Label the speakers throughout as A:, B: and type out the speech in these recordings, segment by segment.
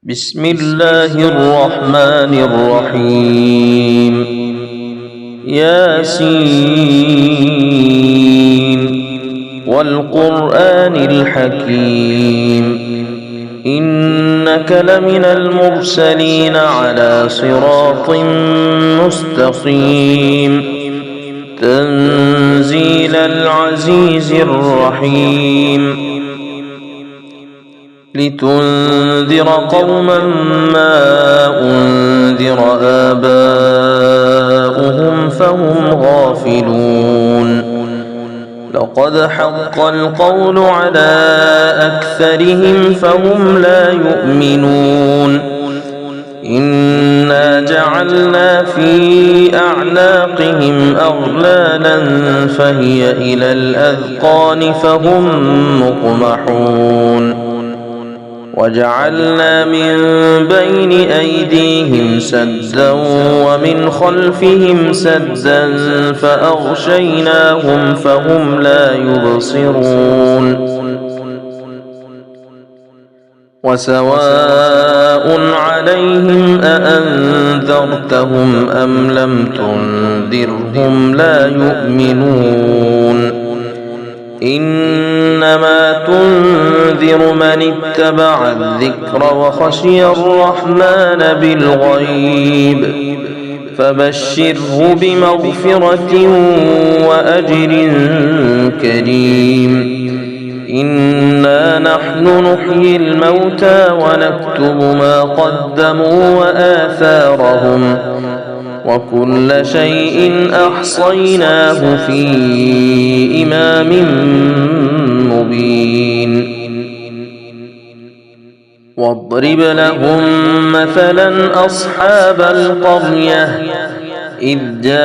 A: بسم الله الرحمن الرحيم ياسين والقرآن الحكيم إنك لمن المرسلين على صراط مستقيم تنزيل العزيز الرحيم لتنذر قوما ما أنذر آباؤهم فهم غافلون لقد حق القول على أكثرهم فهم لا يؤمنون إنا جعلنا في أعناقهم أغلالا فهي إلى الأذقان فهم مقمحون وجعلنا من بين أيديهم سدا ومن خلفهم سدا فأغشيناهم فهم لا يبصرون وسواء عليهم أأنذرتهم أم لم تنذرهم لا يؤمنون إنما تنذر من اتبع الذكر وخشي الرحمن بالغيب فبشره بمغفرة وأجر كريم إنا نحن نحيي الموتى ونكتب ما قدموا وآثارهم وكل شيء أحصيناه في إمام مبين واضرب لهم مثلا أصحاب القرية إذ جاءها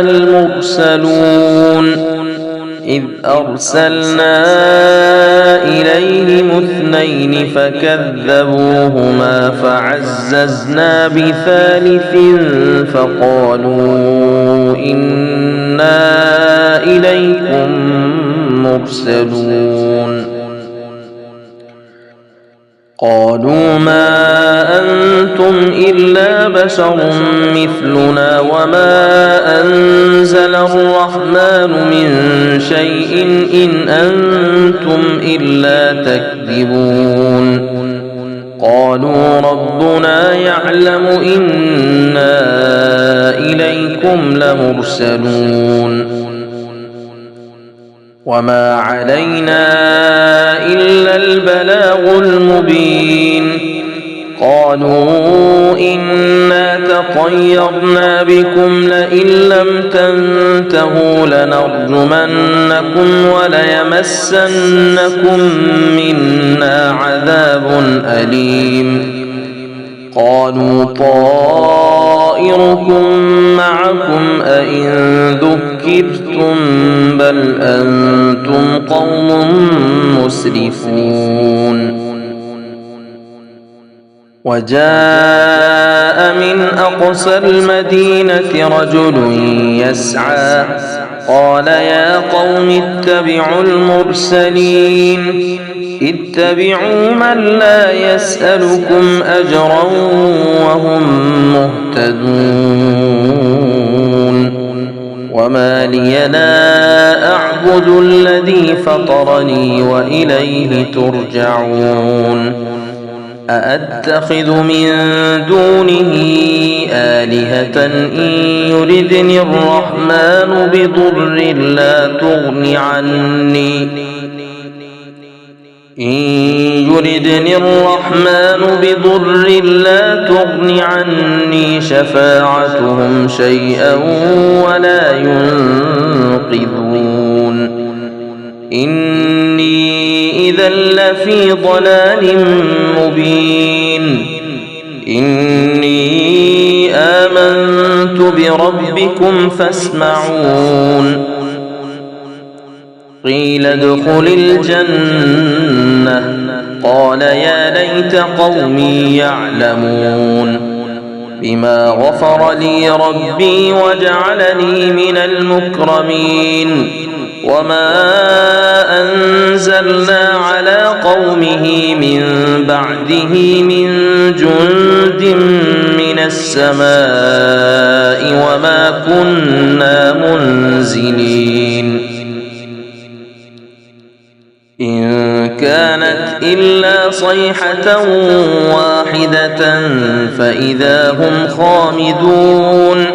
A: المرسلون إذ أرسلنا إليهم اثنين فكذبوهما فعززنا بثالث فقالوا إنا إليكم مرسلون قالوا ما أنتم إلا بشر مثلنا وما أنزل الرحمن من شيء إن أنتم إلا تكذبون قالوا ربنا يعلم إنا إليكم لمرسلون وما علينا إلا البلاغ المبين قالوا إنا تطيرنا بكم لئن لم تنتهوا لنرجمنكم وليمسنكم منا عذاب أليم قالوا طائركم معكم أئن ذكرتم بل أنتم قوم مسرفون وجاء من أقصى المدينة رجل يسعى قال يا قوم اتبعوا المرسلين اتبعوا من لا يسألكم أجرا وهم مهتدون وما لي لا أعبد الذي فطرني وإليه ترجعون أأتخذ من دونه آلهة إن يردني الرحمن بضر لا تغن عني شفاعتهم شيئا ولا ينقذون إني إذا لفي ضلال مبين إني آمنت بربكم فاسمعون قيل ادخل الجنة قال يا ليت قومي يعلمون بما غفر لي ربي وجعلني من المكرمين وما أنزلنا على قومه من بعده من جند من السماء وما كنا منزلين إن كانت إلا صيحة واحدة فإذا هم خامدون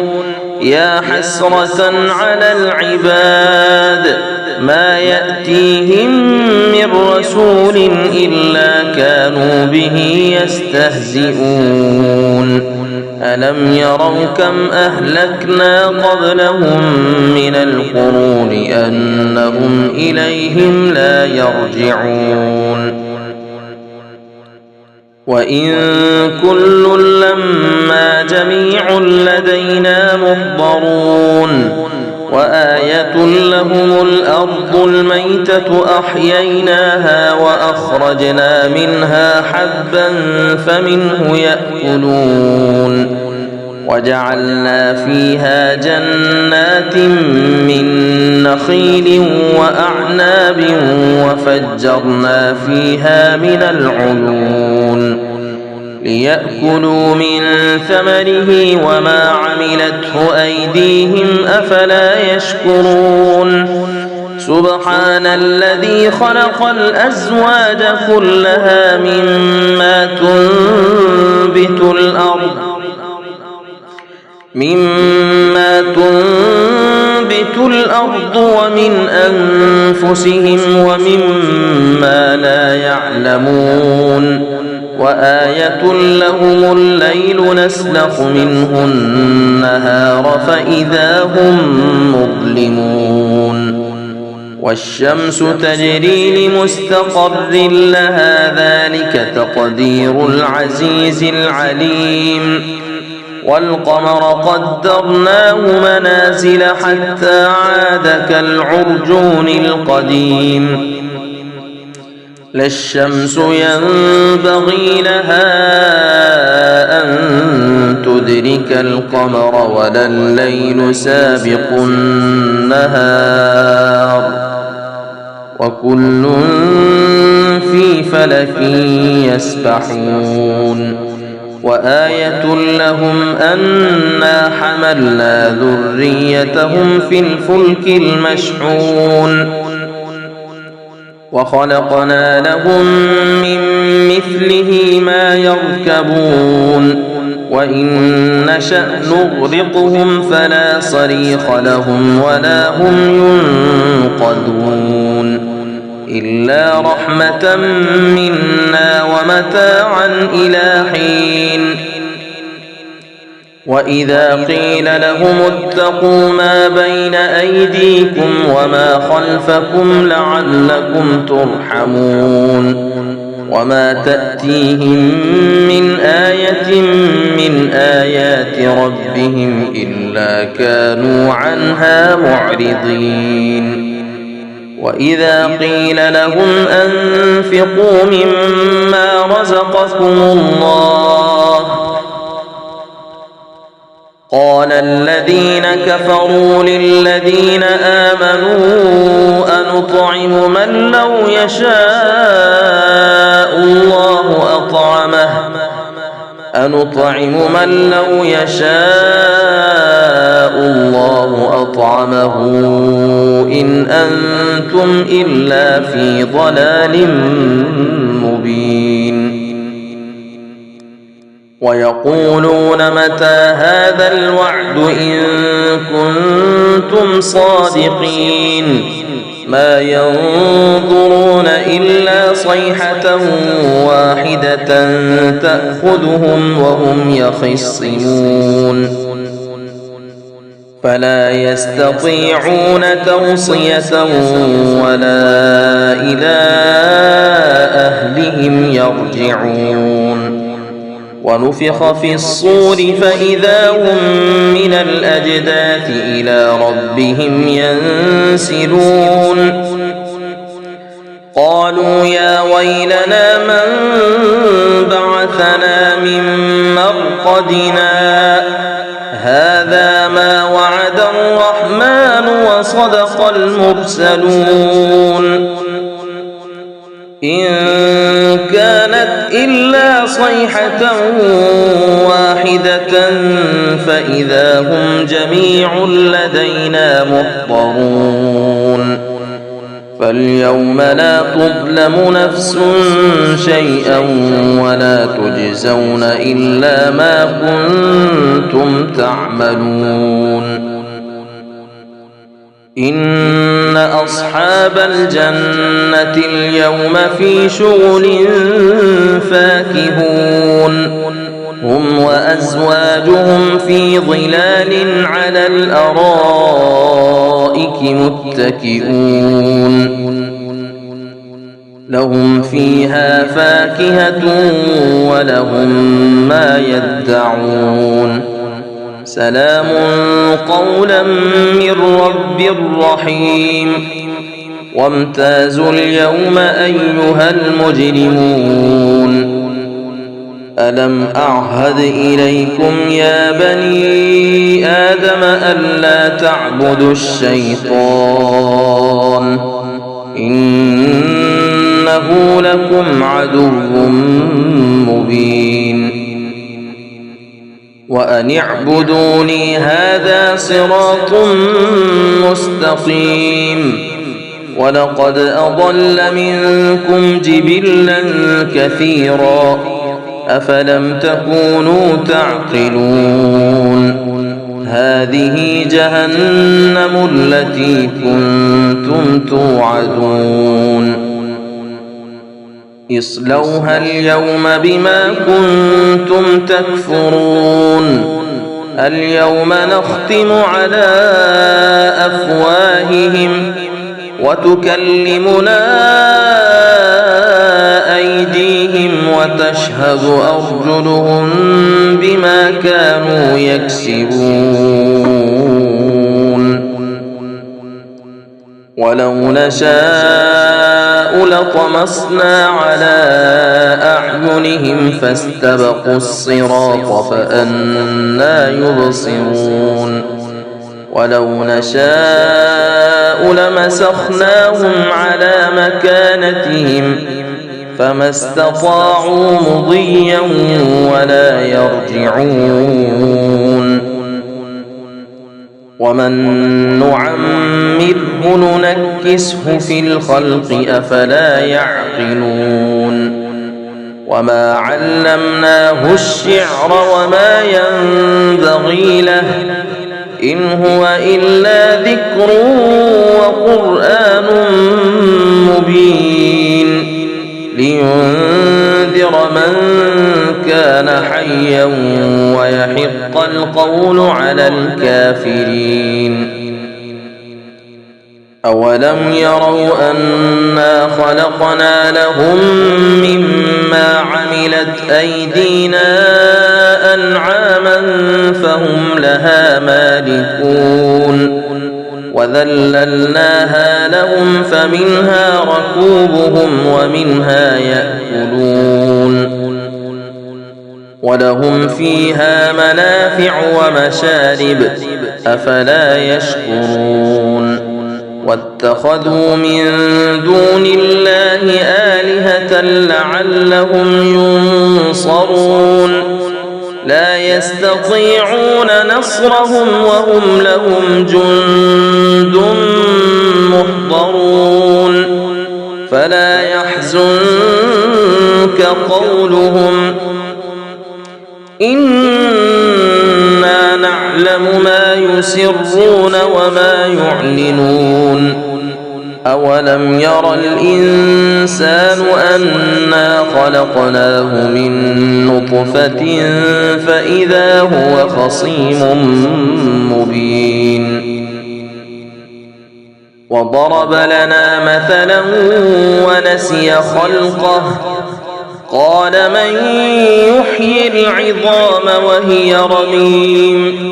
A: يا حسرة على العباد ما يأتيهم من رسول إلا كانوا به يستهزئون ألم يروا كم أهلكنا قبلهم من القرون أنهم إليهم لا يرجعون وإن كل لما جميع لدينا محضرون وآية لهم الأرض الميتة أحييناها وأخرجنا منها حبا فمنه يأكلون وجعلنا فيها جنات من نخيل وأعناب وفجرنا فيها من العيون ليأكلوا من ثمره وما عملته أيديهم أفلا يشكرون سبحان الذي خلق الأزواج كلها مما تنبت الأرض ومن أنفسهم ومما لا يعلمون وآية لهم الليل نسلخ منه النهار فإذا هم مظلمون والشمس تجري لمستقر لها ذلك تقدير العزيز العليم والقمر قدرناه منازل حتى عاد كالعرجون القديم لا الشمس ينبغي لها أن تدرك القمر ولا الليل سابق النهار وكل في فلك يسبحون وآية لهم أنا حملنا ذريتهم في الفلك المشحون وخلقنا لهم من مثله ما يركبون وإن نشأ نغرقهم فلا صريخ لهم ولا هم ينقذون إلا رحمة منا ومتاعا إلى حين وإذا قيل لهم اتقوا ما بين أيديكم وما خلفكم لعلكم ترحمون وما تأتيهم من آية من آيات ربهم إلا كانوا عنها معرضين وإذا قيل لهم أنفقوا مما رزقكم الله قال الذين كفروا للذين آمنوا أنطعم من لو يشاء الله أطعمه إن أنتم إلا في ضلال مبين ويقولون متى هذا الوعد إن كنتم صادقين ما ينظرون إلا صيحة واحدة تأخذهم وهم يخصمون فلا يستطيعون توصية ولا إلى أهلهم يرجعون ونفخ في الصور فإذا هم من الأجداث إلى ربهم ينسلون قالوا يا ويلنا من بعثنا من مرقدنا هذا ما وعد الرحمن وصدق المرسلون المرسلون إن كانت إلا صيحة واحدة فإذا هم جميع لدينا محضرون فاليوم لا تظلم نفس شيئا ولا تجزون إلا ما كنتم تعملون إن أصحاب الجنة اليوم في شغل فاكهون هم وأزواجهم في ظلال على الأرائك متكئون لهم فيها فاكهة ولهم ما يدعون سلام قولا من رب رحيم وامتازوا اليوم أيها المجرمون ألم أعهد إليكم يا بني آدم ألا تعبدوا الشيطان إنه لكم عدو مبين وأن اعبدوني هذا صراط مستقيم ولقد أضل منكم جبلا كثيرا أفلم تكونوا تعقلون هذه جهنم التي كنتم توعدون اصلوها اليوم بما كنتم تكفرون اليوم نختم على أفواههم وتكلمنا أيديهم وتشهد أرجلهم بما كانوا يكسبون ولو نشاء لطمسنا على أعينهم فاستبقوا الصراط فأنى يبصرون ولو نشاء لمسخناهم على مكانتهم فما استطاعوا مضيا ولا يرجعون ومن نعمره ننكسه في الخلق أفلا يعقلون وما علمناه الشعر وما ينبغي له إن هو إلا ذكر وقرآن مبين لينذر من كان حيا ويحق القول على الكافرين أولم يروا أنا خلقنا لهم مما عملت أيدينا أنعاما فهم لها مالكون وذللناها لهم فمنها ركوبهم ومنها يأكلون ولهم فيها منافع ومشارب أفلا يشكرون واتخذوا من دون الله آلهة لعلهم ينصرون لا يستطيعون نصرهم وهم لهم جند محضرون فلا يحزنك قولهم إنا نعلم ما يسرون وما يعلنون أولم ير الإنسان أنا خلقناه من نطفة فإذا هو خصيم مبين وضرب لنا مثلا ونسي خلقه قال من يحيي العظام وهي رميم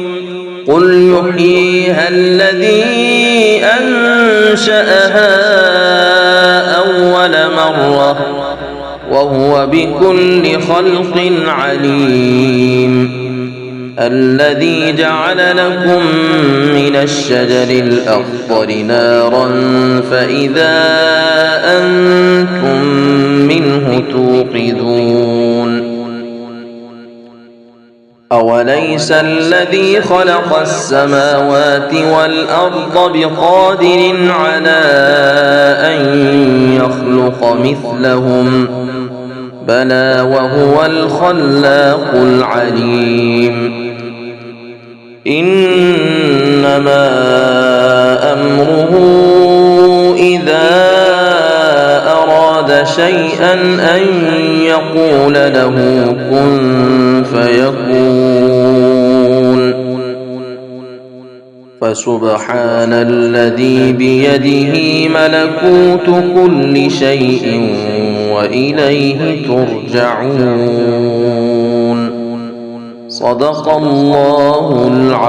A: قل يحييها الذي أنشأها أول مرة وهو بكل خلق عليم الذي جعل لكم من الشجر الأخضر نارا فإذا أنتم منه توقدون أوليس الذي خلق السماوات والأرض بقادر على أن يخلق مثلهم بلى وهو الخلاق العليم إنما أمره إذا أراد شيئا أن يقول له كن فيكون فسبحان الذي بيده ملكوت كل شيء وإليه ترجعون صدق الله العظيم.